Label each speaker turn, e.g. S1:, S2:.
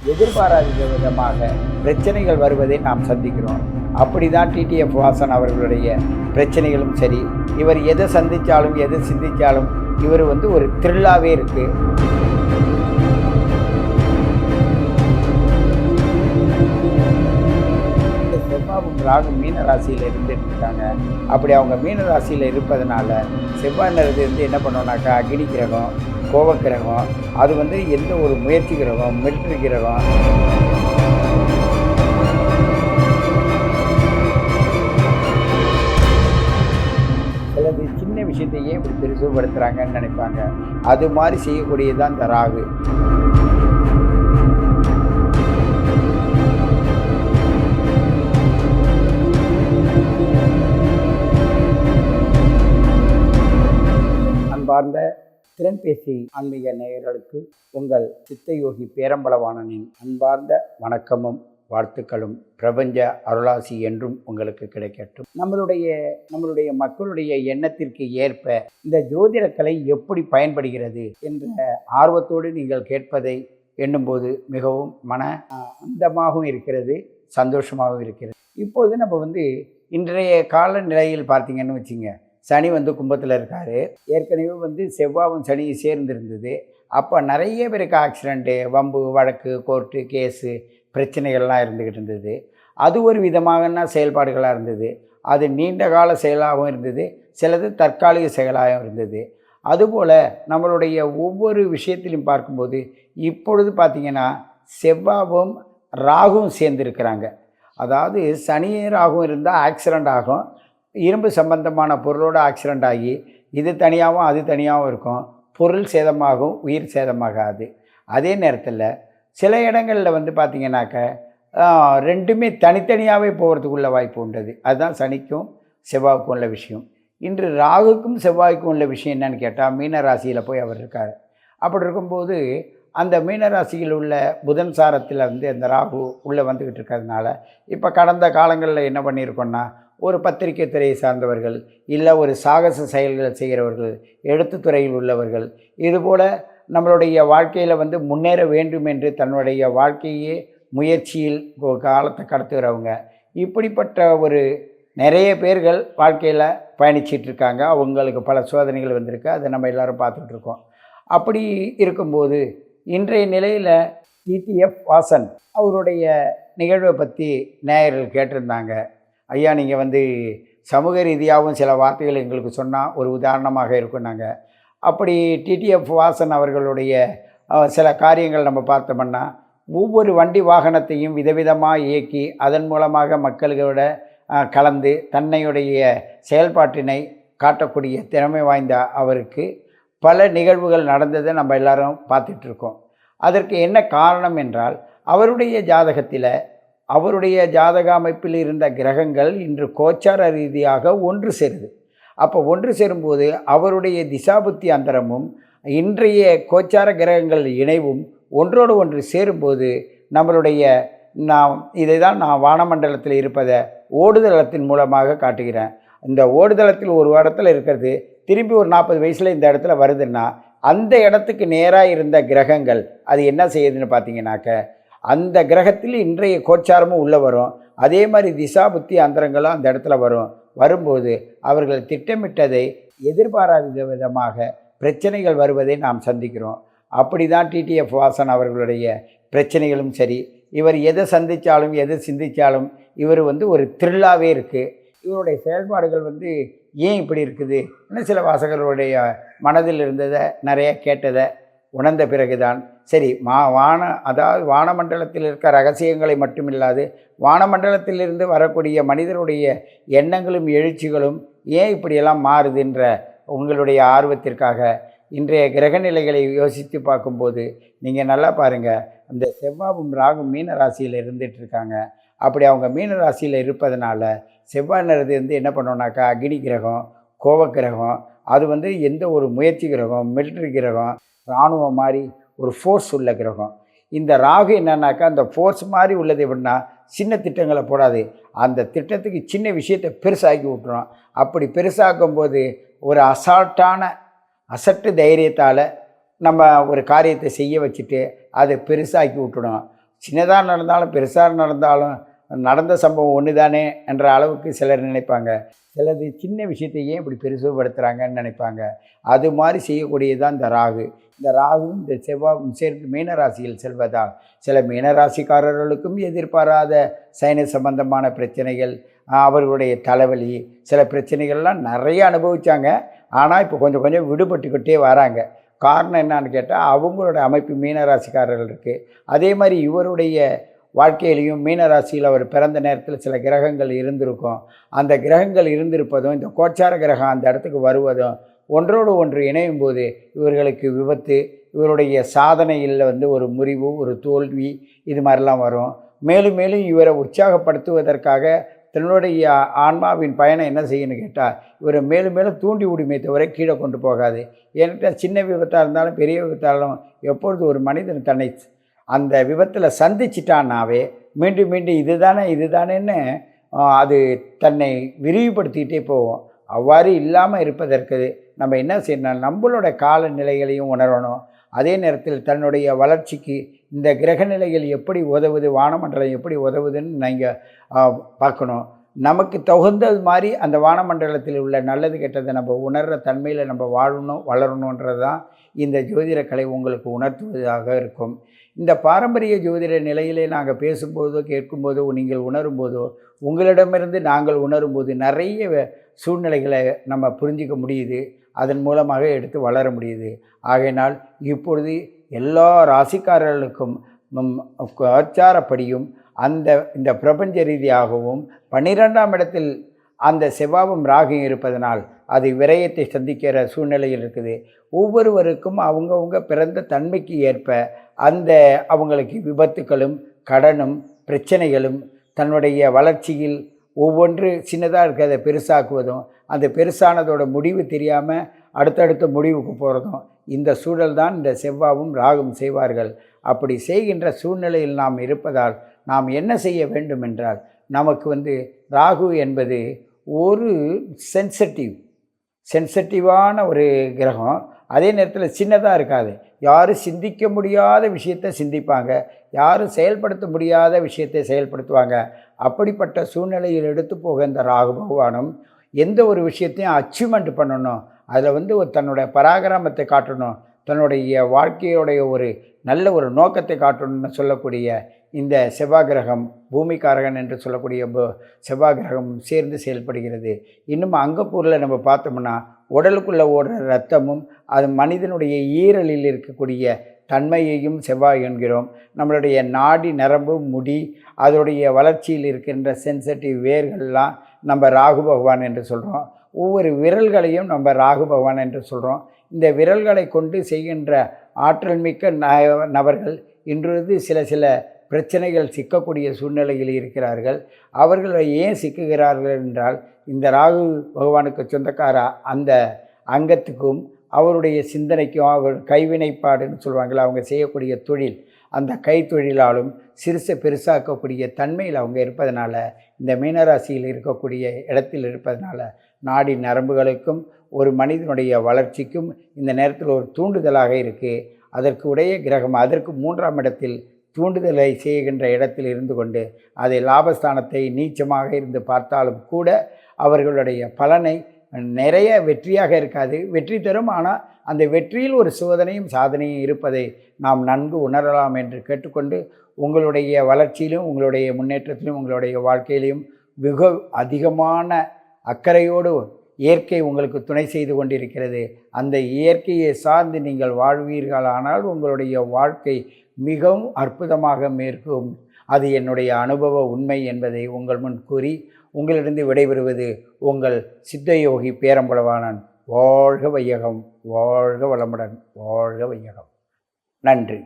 S1: எதிர்பாராத விதமாக பிரச்சனைகள் வருவதை நாம் சந்திக்கிறோம். அப்படிதான் டிடிஎஃப் வாசன் அவர்களுடைய பிரச்சனைகளும் சரி, இவர் எதை சந்தித்தாலும் எதை சிந்தித்தாலும் இவர் ஒரு த்ரில்லாகவே இருக்குது. செவ்வாயும் ராகு மீன ராசியில் இருந்துட்டு இருக்காங்க. அப்படி அவங்க மீன ராசியில் இருப்பதனால செவ்வாய்ன்றது என்ன பண்ணோம்னாக்கா அக்னி கிரகம், கோப கிரகம், அது எந்த ஒரு முயற்சி கிரகம், மிலிட்ரி கிரகம். சிலது சின்ன விஷயத்தையே இப்படி பெருசுபடுத்துகிறாங்கன்னு நினைப்பாங்க. அது மாதிரி செய்யக்கூடியதுதான் இந்த ராகு. அன்பார்ந்த திறன்பேசி ஆன்மீக நேயர்களுக்கு உங்கள் சித்தயோகி பேரம்பலவாணனின் அன்பார்ந்த வணக்கமும் வாழ்த்துக்களும் பிரபஞ்ச அருளாசி என்றும் உங்களுக்கு கிடைக்கட்டும். நம்மளுடைய மக்களுடைய எண்ணத்திற்கு ஏற்ப இந்த ஜோதிடக்கலை எப்படி பயன்படுகிறது என்ற ஆர்வத்தோடு நீங்கள் கேட்பதை எண்ணும்போது மிகவும் மன அந்தமாகவும் இருக்கிறது, சந்தோஷமாகவும் இருக்கிறது. இப்பொழுது நம்ம இன்றைய கால நிலையில் பார்த்தீங்கன்னு வச்சுங்க, சனி கும்பத்தில் இருக்கார். ஏற்கனவே செவ்வாயும் சனியும் சேர்ந்துருந்தது. அப்போ நிறைய பேருக்கு ஆக்சிடெண்ட்டு, வம்பு வழக்கு, கோர்ட்டு கேஸு பிரச்சனைகள்லாம் இருந்துக்கிட்டு இருந்தது. அது ஒரு விதமான செயல்பாடுகளாக இருந்தது. அது நீண்ட கால செயலாகவும் இருந்தது, சிலது தற்காலிக செயலாகவும் இருந்தது. அதுபோல் நம்மளுடைய ஒவ்வொரு விஷயத்திலும் பார்க்கும்போது இப்பொழுது பார்த்திங்கன்னா செவ்வாயும் ராகுவும் சேர்ந்துருக்கிறாங்க. அதாவது சனியும் ராகுவும் இருந்தால் ஆக்சிடெண்ட் ஆகும். இரும்பு சம்பந்தமான பொருளோடு ஆக்சிடெண்ட் ஆகி இது தனியாகவும் அது தனியாகவும் இருக்கும். பொருள் சேதமாகும், உயிர் சேதமாகாது. அதே நேரத்தில் சில இடங்களில் பார்த்திங்கனாக்க ரெண்டுமே தனித்தனியாகவே போகிறதுக்குள்ள வாய்ப்பு உண்டது. அதுதான் சனிக்கும் செவ்வாய்க்கும் உள்ள விஷயம். இன்று ராகுக்கும் செவ்வாய்க்கும் உள்ள விஷயம் என்னன்னு கேட்டால், மீன ராசியில் போய் அவர் இருக்கார். அப்படி இருக்கும்போது அந்த மீனராசியில் உள்ள புதன் சாரத்தில் அந்த ராகு உள்ளே வந்துக்கிட்டு இருக்கிறதுனால இப்போ கடந்த காலங்களில் என்ன பண்ணியிருக்கோன்னா, ஒரு பத்திரிகை துறையை சார்ந்தவர்கள், இல்லை ஒரு சாகச செயல்கள் செய்கிறவர்கள், எழுத்துத்துறையில் உள்ளவர்கள், இதுபோல் நம்மளுடைய வாழ்க்கையில் முன்னேற வேண்டும் என்று தன்னுடைய வாழ்க்கையே முயற்சியில் காலத்தை கடத்துகிறவங்க, இப்படிப்பட்ட ஒரு நிறைய பேர்கள் வாழ்க்கையில் பயணிச்சிட்ருக்காங்க. அவங்களுக்கு பல சோதனைகள் வந்திருக்கு. அதை நம்ம எல்லோரும் பார்த்துட்ருக்கோம். அப்படி இருக்கும்போது இன்றைய நிலையில் டிடிஎஃப் வாசன் அவருடைய நிகழ்வை பற்றி நேயர்கள் கேட்டிருந்தாங்க. ஐயா, நீங்கள் சமூக ரீதியாகவும் சில வார்த்தைகள் எங்களுக்கு சொன்னால் ஒரு உதாரணமாக இருக்குன்னாங்க. அப்படி டிடிஎஃப் வாசன் அவர்களுடைய சில காரியங்கள் நம்ம பார்த்தோம்னா, ஒவ்வொரு வண்டி வாகனத்தையும் விதவிதமாக இயக்கி அதன் மூலமாக மக்களோட கலந்து தன்னையுடைய செயல்பாட்டினை காட்டக்கூடிய திறமை வாய்ந்த அவருக்கு பல நிகழ்வுகள் நடந்ததை நம்ம எல்லாரும் பார்த்துட்ருக்கோம். அதற்கு என்ன காரணம் என்றால், அவருடைய ஜாதகத்தில் அவருடைய ஜாதக அமைப்பில் இருந்த கிரகங்கள் இன்று கோச்சார ரீதியாக ஒன்று சேருது. அப்போ ஒன்று சேரும்போது அவருடைய திசாபுத்தி அந்தரமும் இன்றைய கோச்சார கிரகங்கள் இணைவும் ஒன்றோடு ஒன்று சேரும்போது இதை தான் நான் வானமண்டலத்தில் இருப்பதை ஓடுதளத்தின் மூலமாக காட்டுகிறேன். இந்த ஓடுதளத்தில் ஒரு இடத்துல இருக்கிறது திரும்பி ஒரு 40 வயசில் இந்த இடத்துல வருதுன்னா, அந்த இடத்துக்கு நேராக இருந்த கிரகங்கள் அது என்ன செய்யுதுன்னு பார்த்தீங்கன்னாக்க, அந்த கிரகத்தில் இன்றைய கோச்சாரமும் உள்ளே வரும். அதே மாதிரி திசா புத்தி அந்தரங்களும் அந்த இடத்துல வரும்போது அவர்கள் திட்டமிட்டதை எதிர்பாராத விதமாக பிரச்சனைகள் வருவதை நாம் சந்திக்கிறோம். அப்படி தான் டிடிஎஃப் வாசன் அவர்களுடைய பிரச்சனைகளும் சரி, இவர் எதை சந்தித்தாலும் எதை சிந்தித்தாலும் இவர் ஒரு த்ரில்லாகவே இருக்குது. இவருடைய செயல்பாடுகள் ஏன் இப்படி இருக்குது இன்னும் சில வாசகர்களுடைய மனதில் இருந்ததை நிறைய கேட்டதை உணர்ந்த பிறகுதான் சரி, அதாவது வானமண்டலத்தில் இருக்க ரகசியங்களை மட்டுமில்லாது வானமண்டலத்திலிருந்து வரக்கூடிய மனிதருடைய எண்ணங்களும் எழுச்சிகளும் ஏன் இப்படியெல்லாம் மாறுதுன்ற உங்களுடைய ஆர்வத்திற்காக இன்றைய கிரகநிலைகளை யோசித்து பார்க்கும்போது நீங்கள் நல்லா பாருங்கள், அந்த செவ்வாயும் ராகும் மீன ராசியில் இருந்துகிட்ருக்காங்க. அப்படி அவங்க மீன ராசியில் இருப்பதனால செவ்வாய்ன்றது என்ன பண்ணோம்னாக்கா அக்னி கிரகம், கோப கிரகம், அது எந்த ஒரு முயற்சி கிரகம், மிலிட்ரி கிரகம், இராணுவம் மாதிரி ஒரு ஃபோர்ஸ் உள்ள கிரகம். இந்த ராகு என்னன்னாக்கா அந்த ஃபோர்ஸ் மாதிரி உள்ளது எப்படின்னா சின்ன திட்டங்களை போடாது, அந்த திட்டத்துக்கு சின்ன விஷயத்தை பெருசாக்கி விட்டுரும். அப்படி பெருசாக்கும் போது ஒரு அசட்டு தைரியத்தால் நம்ம ஒரு காரியத்தை செய்ய வச்சுட்டு அதை பெருசாக்கி விட்டுடும். சின்னதாக நடந்தாலும் பெருசாக நடந்தாலும் நடந்த சம்பவம் ஒன்று தானே என்ற அளவுக்கு சிலர் நினைப்பாங்க. சிலது சின்ன விஷயத்தை ஏன் இப்படி பெருசுபடுத்துகிறாங்கன்னு நினைப்பாங்க. அது மாதிரி செய்யக்கூடியது தான் இந்த ராகு. இந்த ராகுவும் இந்த செவ்வாயும் சேர்ந்து மீனராசியில் செல்வதால் சில மீனராசிக்காரர்களுக்கும் எதிர்பாராத சைன சம்பந்தமான பிரச்சனைகள், அவர்களுடைய தலைவலி, சில பிரச்சனைகள்லாம் நிறைய அனுபவித்தாங்க. ஆனால் இப்போ கொஞ்சம் கொஞ்சம் விடுபட்டுக்கிட்டே வராங்க. காரணம் என்னான்னு கேட்டால் அவங்களோட அமைப்பு மீனராசிக்காரர்கள் இருக்குது. அதே மாதிரி இவருடைய வாழ்க்கையிலையும் மீனராசியில் அவர் பிறந்த நேரத்தில் சில கிரகங்கள் இருந்திருக்கும். அந்த கிரகங்கள் இருந்திருப்பதும் இந்த கோச்சார கிரகம் அந்த இடத்துக்கு வருவதும் ஒன்றோடு ஒன்று இணையும் போது இவர்களுக்கு விபத்து, இவருடைய சாதனையில் ஒரு முறிவு, ஒரு தோல்வி, இது மாதிரிலாம் வரும். மேலும் மேலும் இவரை உற்சாகப்படுத்துவதற்காக தன்னுடைய ஆன்மாவின் பயணம் என்ன செய்யணும்னு கேட்டால் இவரை மேலும் மேலும் தூண்டி விடுமே தவிர கீழே கொண்டு போகாது. ஏன்னால் சின்ன விபத்தாக இருந்தாலும் பெரிய விபத்தாலும் எப்பொழுது ஒரு மனிதன் தன்னை அந்த விபத்தில் சந்திச்சிட்டான்னாவே மீண்டும் மீண்டும் இதுதானேன்னு அது தன்னை விரிவுபடுத்திக்கிட்டே போவோம். அவ்வாறு இல்லாமல் இருப்பதற்கு நம்ம என்ன செய்யணும், நம்மளோட காலநிலைகளையும் உணரணும். அதே நேரத்தில் தன்னுடைய வளர்ச்சிக்கு இந்த கிரகநிலைகள் எப்படி உதவுது, வானமண்டலம் எப்படி உதவுதுன்னு நீங்கள் பார்க்கணும். நமக்கு தகுந்தது மாதிரி அந்த வானமண்டலத்தில் உள்ள நல்லது கெட்டதை நம்ம உணர்கிற தன்மையில் நம்ம வாழணும், வளரணுன்றது தான் இந்த ஜோதிட கலை உங்களுக்கு உணர்த்துவதாக இருக்கும். இந்த பாரம்பரிய ஜோதிட நிலையிலே நாங்கள் பேசும்போதோ கேட்கும்போதோ நீங்கள் உணரும்போதோ உங்களிடமிருந்து நாங்கள் உணரும்போது நிறைய சூழ்நிலைகளை நம்ம புரிஞ்சிக்க முடியுது. அதன் மூலமாக எடுத்து வளர முடியுது. ஆகையினால் இப்பொழுது எல்லா ராசிக்காரர்களுக்கும் ஆச்சாரப்படியும் இந்த பிரபஞ்ச ரீதியாகவும் 12ஆம் இடத்தில் அந்த செவ்வாயும் ராகும் இருப்பதனால் அது விரயத்தை சந்திக்கிற சூழ்நிலையில் இருக்குது. ஒவ்வொருவருக்கும் அவங்கவுங்க பிறந்த தன்மைக்கு ஏற்ப அவங்களுக்கு விபத்துக்களும் கடனும் பிரச்சனைகளும் தன்னுடைய வளர்ச்சியில் ஒவ்வொன்று சின்னதாக இருக்கிறத பெருசாக்குவதும் அந்த பெருசானதோட முடிவு தெரியாமல் அடுத்தடுத்த முடிவுக்கு போகிறதும் இந்த சூழல் தான் இந்த செவ்வாயும் ராகும் செய்வார்கள். அப்படி செய்கின்ற சூழ்நிலையில் நாம் இருப்பதால் நாம் என்ன செய்ய வேண்டும் என்றால், நமக்கு ராகு என்பது ஒரு சென்சிட்டிவான ஒரு கிரகம். அதே நேரத்தில் சின்னதாக இருக்காது. யாரும் சிந்திக்க முடியாத விஷயத்தை சிந்திப்பாங்க, யாரும் செயல்படுத்த முடியாத விஷயத்தை செயல்படுத்துவாங்க. அப்படிப்பட்ட சூழ்நிலையில் எடுத்து போக இந்த ராகு பகவானும் எந்த ஒரு விஷயத்தையும் அச்சீவ்மெண்ட் பண்ணணும், அதில் தன்னுடைய பராக்கிரமத்தை காட்டணும், தன்னுடைய வாழ்க்கையோடைய ஒரு நல்ல ஒரு நோக்கத்தை காட்டணும்னு சொல்லக்கூடிய இந்த செவ்வாய் கிரகம், பூமிக்காரகன் என்று சொல்லக்கூடிய செவ்வாய் கிரகம் சேர்ந்து செயல்படுகிறது. இன்னும் அங்கப்பூரில் நம்ம பார்த்தோம்னா உடலுக்குள்ளே ஓடுற ரத்தமும் அது மனிதனுடைய ஈரலில் இருக்கக்கூடிய தன்மையையும் செவ்வாய் என்கிறோம். நம்மளுடைய நாடி நரம்பு முடி அதோடைய வளர்ச்சியில் இருக்கின்ற சென்சிட்டிவ் வேர்கள்லாம் நம்ம ராகு பகவான் என்று சொல்கிறோம். ஒவ்வொரு விரல்களையும் நம்ம ராகு பகவான் என்று சொல்கிறோம். இந்த விரல்களை கொண்டு செய்கின்ற ஆற்றல் மிக்க நபர்கள் இன்றுவது சில பிரச்சனைகள் சிக்கக்கூடிய சூழ்நிலையில் இருக்கிறார்கள். அவர்கள் ஏன் சிக்குகிறார்கள் என்றால், இந்த ராகு பகவானுக்கு சொந்தக்கார அந்த அங்கத்துக்கும் அவருடைய சிந்தனைக்கும் அவர் கைவினைப்பாடுன்னு சொல்லுவாங்களே, அவங்க செய்யக்கூடிய தொழில், அந்த கைத்தொழிலாலும் சிறுசை பெருசாக்கக்கூடிய தன்மையில் அவங்க இருப்பதனால, இந்த மீனராசியில் இருக்கக்கூடிய இடத்தில் இருப்பதனால நாடி நரம்புகளுக்கும் ஒரு மனிதனுடைய வளர்ச்சிக்கும் இந்த நேரத்தில் ஒரு தூண்டுதலாக இருக்குது. அதற்கு உடைய கிரகம் அதற்கு 3ஆம் இடத்தில் தூண்டுதலை செய்கின்ற இடத்தில் இருந்து கொண்டு அதை லாபஸ்தானத்தை நீச்சமாக இருந்து பார்த்தாலும் கூட அவர்களுடைய பலனை நிறைய வெற்றியாக இருக்காது. வெற்றி தரும், ஆனால் அந்த வெற்றியில் ஒரு சோதனையும் சாதனையும் இருப்பதை நாம் நன்கு உணரலாம் என்று கேட்டுக்கொண்டு, உங்களுடைய வளர்ச்சியிலும் உங்களுடைய முன்னேற்றத்திலும் உங்களுடைய வாழ்க்கையிலும் மிக அதிகமான அக்கறையோடு இயற்கை உங்களுக்கு துணை செய்து கொண்டிருக்கிறது. அந்த இயற்கையை சார்ந்து நீங்கள் வாழ்வீர்களானால் உங்களுடைய வாழ்க்கை மிகவும் அற்புதமாக இருக்கும். அது என்னுடைய அனுபவ உண்மை என்பதை உங்கள் முன் கூறி உங்களிடம் விடைபெறுவது உங்கள் சித்தயோகி பேரம்பலவாணன். வாழ்க வையகம், வாழ்க வளமுடன், வாழ்க வையகம். நன்றி.